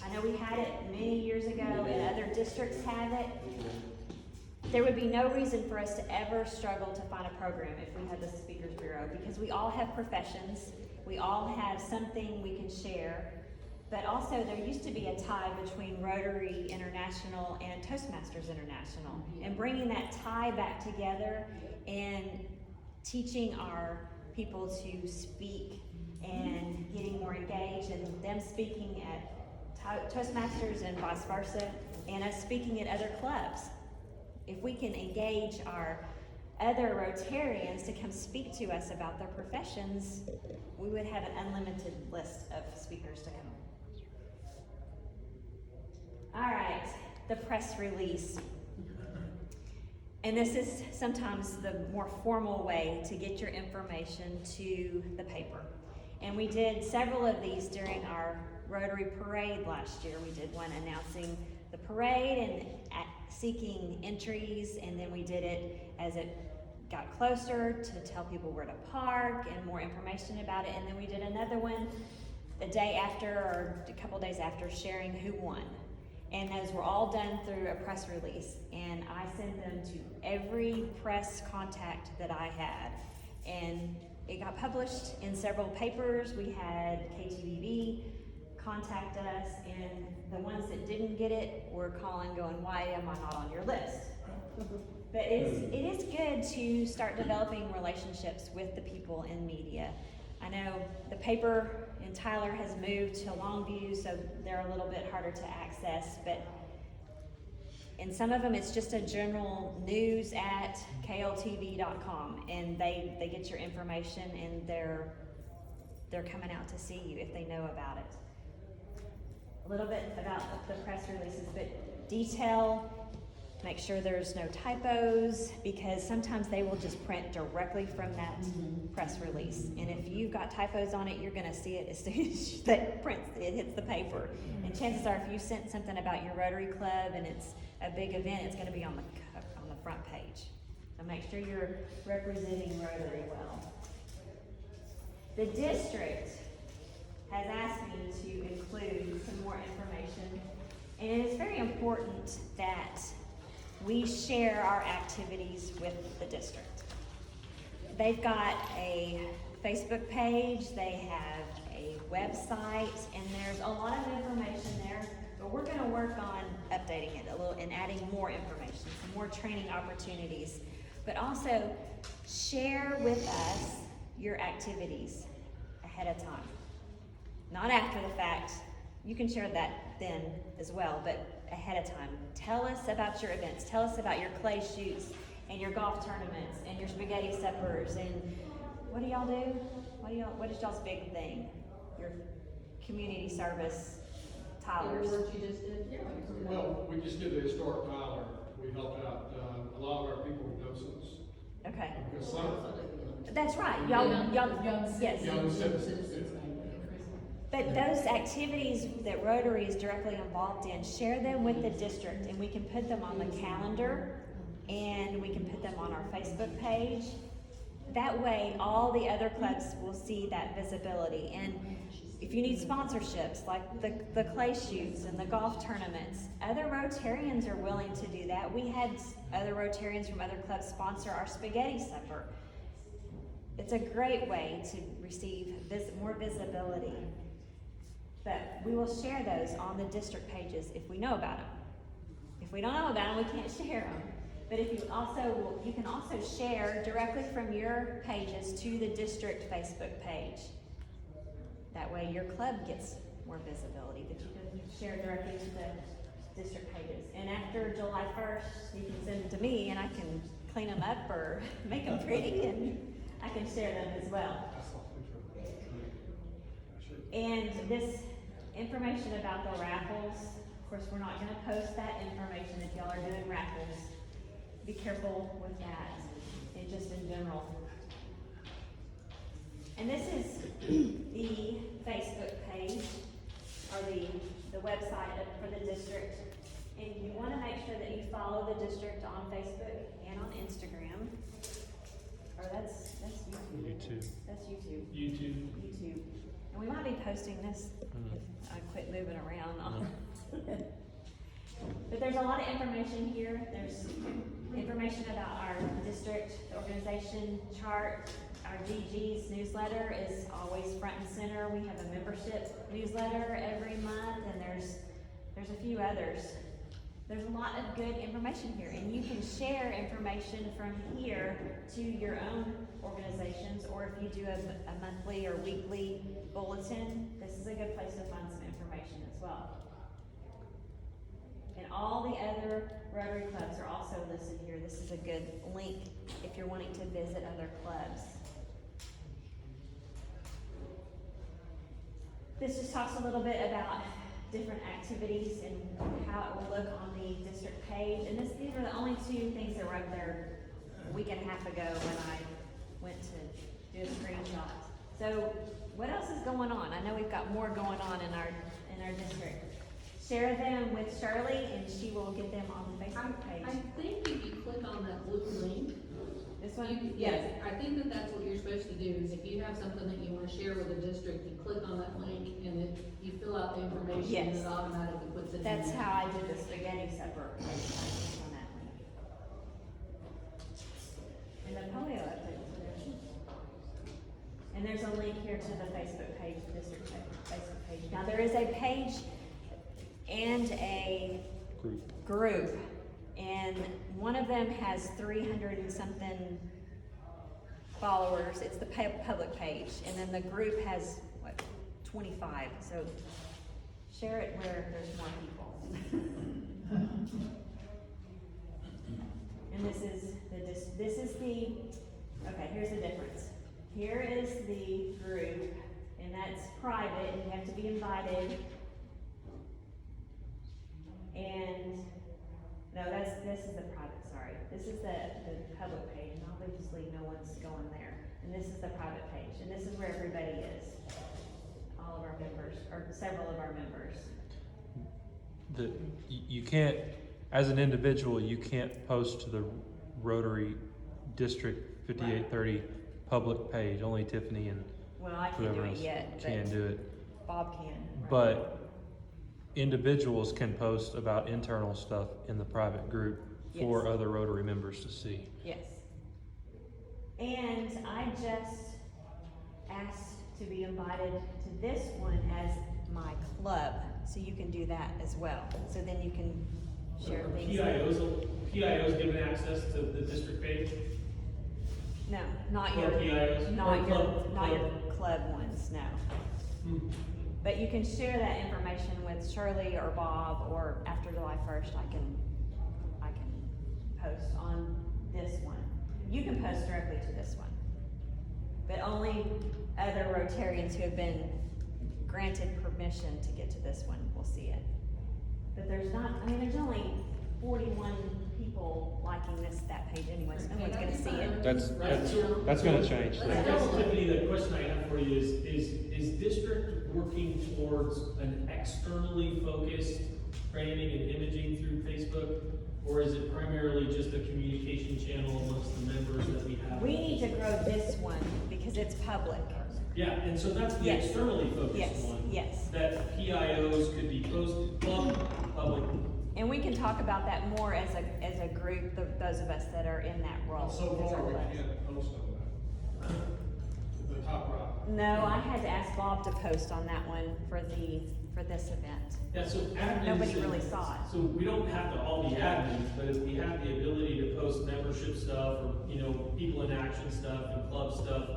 I know we had it many years ago and other districts have it. There would be no reason for us to ever struggle to find a program if we had the Speakers Bureau, because we all have professions, we all have something we can share, but also there used to be a tie between Rotary International and Toastmasters International, and bringing that tie back together and teaching our people to speak and getting more engaged, and them speaking at Toastmasters and vice versa, and us speaking at other clubs. If we can engage our other Rotarians to come speak to us about their professions, we would have an unlimited list of speakers to come. All right, the press release. And this is sometimes the more formal way to get your information to the paper. And we did several of these during our Rotary Parade last year. We did one announcing the parade and seeking entries, and then we did it as it got closer to tell people where to park and more information about it. And then we did another one the day after, or a couple days after, sharing who won. And those were all done through a press release, and I sent them to every press contact that I had. And it got published in several papers. We had KTVB contact us, and the ones that didn't get it were calling going, why am I not on your list? But it is good to start developing relationships with the people in media. I know the paper in Tyler has moved to Longview, so they're a little bit harder to access, but in some of them it's just a general news at kltv.com, and they get your information, and they're coming out to see you if they know about it. A little bit about the press releases, but detail Make sure there's no typos, because sometimes they will just print directly from that press release. And if you've got typos on it, you're gonna see it as soon as that prints, it hits the paper. And chances are, if you sent something about your Rotary Club and it's a big event, it's gonna be on the front page. So make sure you're representing Rotary well. The district has asked me to include some more information, and it is very important that we share our activities with the district. They've got a Facebook page, they have a website, and there's a lot of information there, but we're gonna work on updating it a little and adding more information, some more training opportunities. But also, share with us your activities ahead of time. Not after the fact. You can share that then as well, but ahead of time. Tell us about your events. Tell us about your clay shoots and your golf tournaments and your spaghetti suppers, and what do y'all do? What is y'all's big thing? Your community service, Tyler's. What you just did, yeah. Well, we just did the historic Tyler. We helped out, a lot of our people with docents. Okay. Because some, That's right. Y'all, yes. young citizens. But those activities that Rotary is directly involved in, share them with the district, and we can put them on the calendar, and we can put them on our Facebook page. That way, all the other clubs will see that visibility. And if you need sponsorships, like the clay shoots and the golf tournaments, other Rotarians are willing to do that. We had other Rotarians from other clubs sponsor our spaghetti supper. It's a great way to receive more visibility. But we will share those on the district pages if we know about them. If we don't know about them, we can't share them. But if you can also share directly from your pages to the district Facebook page. That way your club gets more visibility, but you can share directly to the district pages. And after July 1st, you can send them to me and I can clean them up or make them pretty, and I can share them as well. And this information about the raffles, of course, we're not gonna post that information if y'all are doing raffles. Be careful with that, and just in general. And this is the Facebook page, or the website for the district. And you wanna make sure that you follow the district on Facebook and on Instagram. Or that's YouTube. YouTube. That's YouTube. YouTube. And we might be posting this if I quit moving around on. But there's a lot of information here. There's information about our district, the organization chart. Our DG's newsletter is always front and center. We have a membership newsletter every month, and there's a few others. There's a lot of good information here, and you can share information from here to your own organizations, or if you do a monthly or weekly bulletin, this is a good place to find some information as well. And all the other Rotary clubs are also listed here. This is a good link if you're wanting to visit other clubs. This just talks a little bit about different activities and how it will look on the district page. And these are the only two things that were up there a week and a half ago when I went to do a screenshot. So what else is going on? I know we've got more going on in our district. Share them with Shirley and she will get them on the Facebook page. I think if you click on that blue link, This one? yes, I think that that's what you're supposed to do, is if you have something that you wanna share with the district, you click on that link and you fill out the information and Yes. it automatically puts it in. That's there. how I did the spaghetti supper. I clicked on that link. And the polio update was there too. And there's a link here to the Facebook page, the district Facebook page. Now there is a page and a group, and one of them has 300 and something followers. It's the public page, and then the group has, 25, so share it where there's more people. And this is the, okay, here's the difference. Here is the group, and that's private, and you have to be invited. And, no, this is This is the public page, and obviously no one's going there. And this is the private page, and this is where everybody is. All of our members, or several of our members. You can't, as an individual, you can't post to the Rotary District 5830 public page. Only Tiffany and Well, I can't do whoever it else yet, can but do it. Bob can. But individuals can post about internal stuff in the private group for Yes. other Rotary members to see. Yes. And I just asked to be invited to this one as my club, so you can do that as well. So then you can share Are things. PIOs given access to the district page? No, not Or your, PIOs? not Or your, club- not your club? club ones, no. Hmm. But you can share that information with Shirley or Bob, or after July 1st, I can post on this one. You can post directly to this one. But only other Rotarians who have been granted permission to get to this one will see it. But there's not, I mean, there's only 41 people liking that page anyway, so no one's gonna see it. That's gonna change. I guess, Tiffany, the question I have for you is district working towards an externally focused training and imaging through Facebook? Or is it primarily just a communication channel amongst the members that we have? We need to grow this one because it's public. Yeah, and so that's the Yes. externally focused Yes, one. yes. That PIOs could be posted, public. And we can talk about that more as a group, those of us that are in that role. So as our far, we clubs. can't post on that. The top right. No, I had to ask Bob to post on that one for this event. Yeah, so admins. Nobody and- really saw it. So we don't have to all be admins, but if we have the ability to post membership stuff or, people in action stuff and club stuff,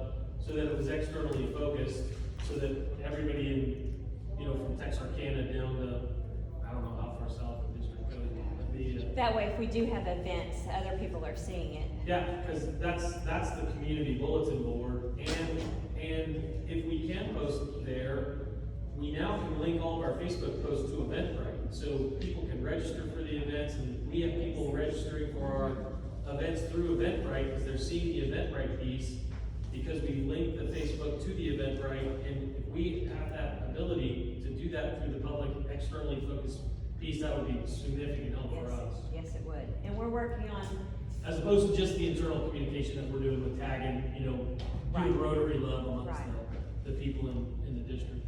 so that it was externally focused, so that everybody in, from Texarkana down to, I don't know how far south the district goes, but That way, if we do have events, other people are seeing it. yeah, because that's the community bulletin board, and if we can post there, we now can link all of our Facebook posts to Eventbrite, so people can register for the events, and we have people registering for our events through Eventbrite, because they're seeing the Eventbrite piece, because we link the Facebook to the Eventbrite, and if we have that ability to do that through the public externally focused piece, that would be significant help for us. Yes, it would. And we're working on, As opposed to just the internal communication that we're doing with tagging, Right. doing Rotary love amongst Right. the people in the district.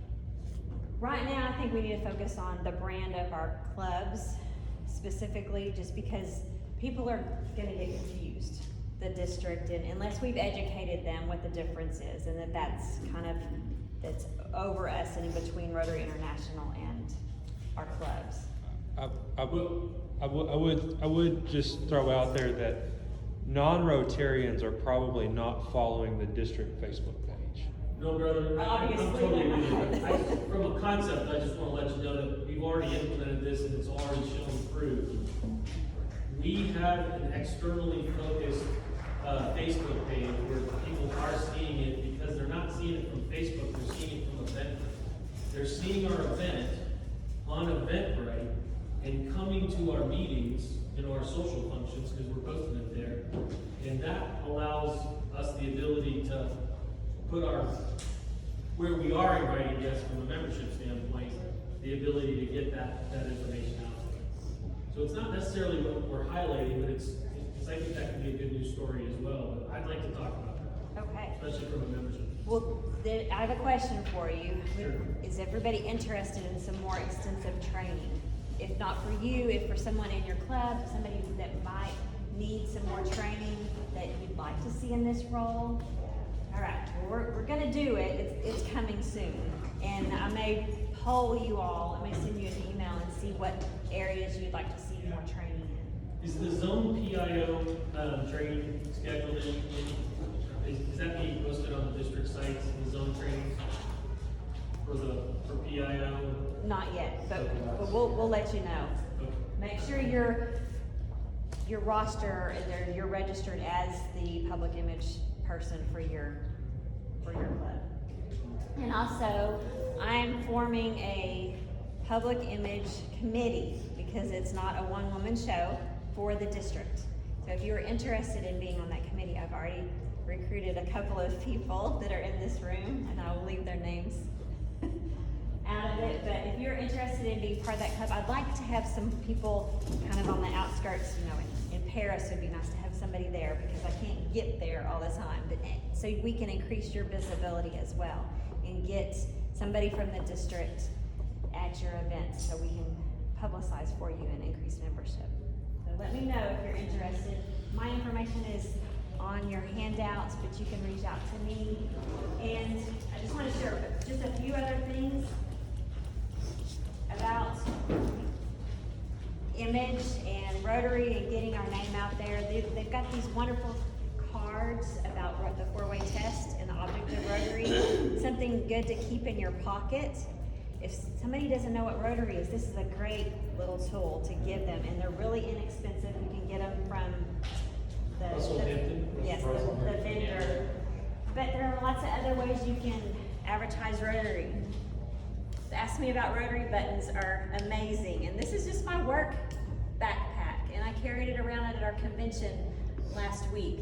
right now, I think we need to focus on the brand of our clubs specifically, just because people are gonna get confused, the district, and unless we've educated them what the difference is, and that's over us and in between Rotary International and our clubs. I would just throw out there that non-Rotarians are probably not following the district Facebook page. No, brother, I'm Obviously totally not. with you. From a concept, I just wanna let you know that we've already implemented this and it's already shown through. We have an externally focused, Facebook page where people are seeing it because they're not seeing it from Facebook, they're seeing it from Eventbrite. They're seeing our event on Eventbrite and coming to our meetings, our social functions, because we're posting it there. And that allows us the ability to put where we are inviting guests from a membership standpoint, the ability to get that information out there. So it's not necessarily what we're highlighting, but because I think that could be a good news story as well, but I'd like to talk about that, Okay. especially from a membership. Well, then I have a question for you. Sure. Is everybody interested in some more extensive training? If not for you, if for someone in your club, somebody that might need some more training that you'd like to see in this role? All right, well, we're gonna do it. It's coming soon. And I may poll you all, I may send you an email and see what areas you'd like to see more training in. Is the zone PIO, training scheduled is that being posted on the district sites, the zone trainings for PIO? Not yet, but we'll let you know. Okay. Make sure your roster, you're registered as the public image person for your club. And also, I'm forming a public image committee because it's not a one-woman show for the district. So if you're interested in being on that committee, I've already recruited a couple of people that are in this room, and I will leave their names out of it. But if you're interested in being part of that club, I'd like to have some people kind of on the outskirts, you know, in Paris would be nice to have somebody there because I can't get there all the time. But so we can increase your visibility as well and get somebody from the district at your event so we can publicize for you and increase membership. So let me know if you're interested. My information is on your handouts, but you can reach out to me. And I just want to share just a few other things about image and Rotary and getting our name out there. They've got these wonderful cards about the 4-way test and the object of Rotary. Something good to keep in your pocket. If somebody doesn't know what Rotary is, this is a great little tool to give them, and they're really inexpensive. You can get them from the vendor. But there are lots of other ways you can advertise Rotary. Ask me about Rotary buttons are amazing, and this is just my work backpack, and I carried it around at our convention last week.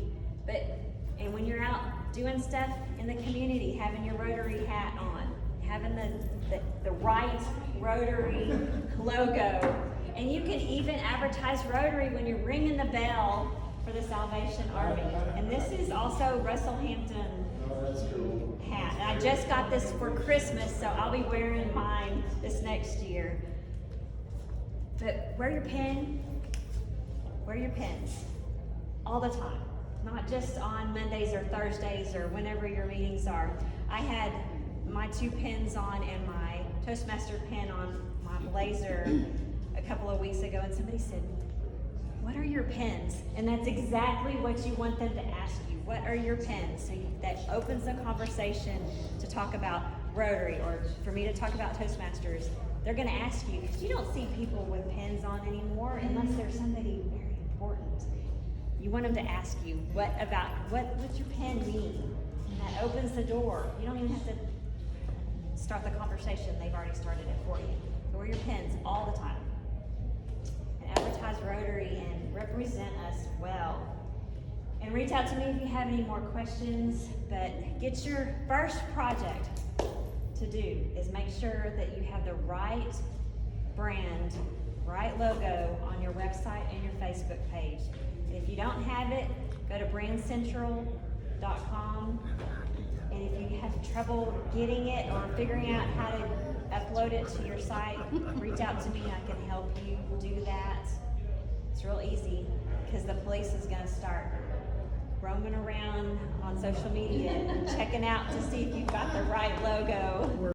And when you're out doing stuff in the community, having your Rotary hat on, having the right Rotary logo, and you can even advertise Rotary when you're ringing the bell for the Salvation Army. And this is also Russell Hampton hat. And I just got this for Christmas, so I'll be wearing mine this next year. But wear your pen, wear your pens all the time, not just on Mondays or Thursdays or whenever your meetings are. I had my 2 pens on and my Toastmaster pen on my blazer a couple of weeks ago, and somebody said, "What are your pens?" And that's exactly what you want them to ask you. What are your pens? So that opens the conversation to talk about Rotary, or for me to talk about Toastmasters. They're going to ask you, because you don't see people with pens on anymore unless there's somebody very important. You want them to ask you, what's your pen mean? And that opens the door. You don't even have to start the conversation. They've already started it for you. So wear your pens all the time. And advertise Rotary and represent us well. And reach out to me if you have any more questions. But get your first project to do is make sure that you have the right brand, right logo on your website and your Facebook page. And if you don't have it, go to brandcentral.com. And if you have trouble getting it or figuring out how to upload it to your site, reach out to me. I can help you do that. It's real easy because the police is going to start roaming around on social media and checking out to see if you've got the right logo.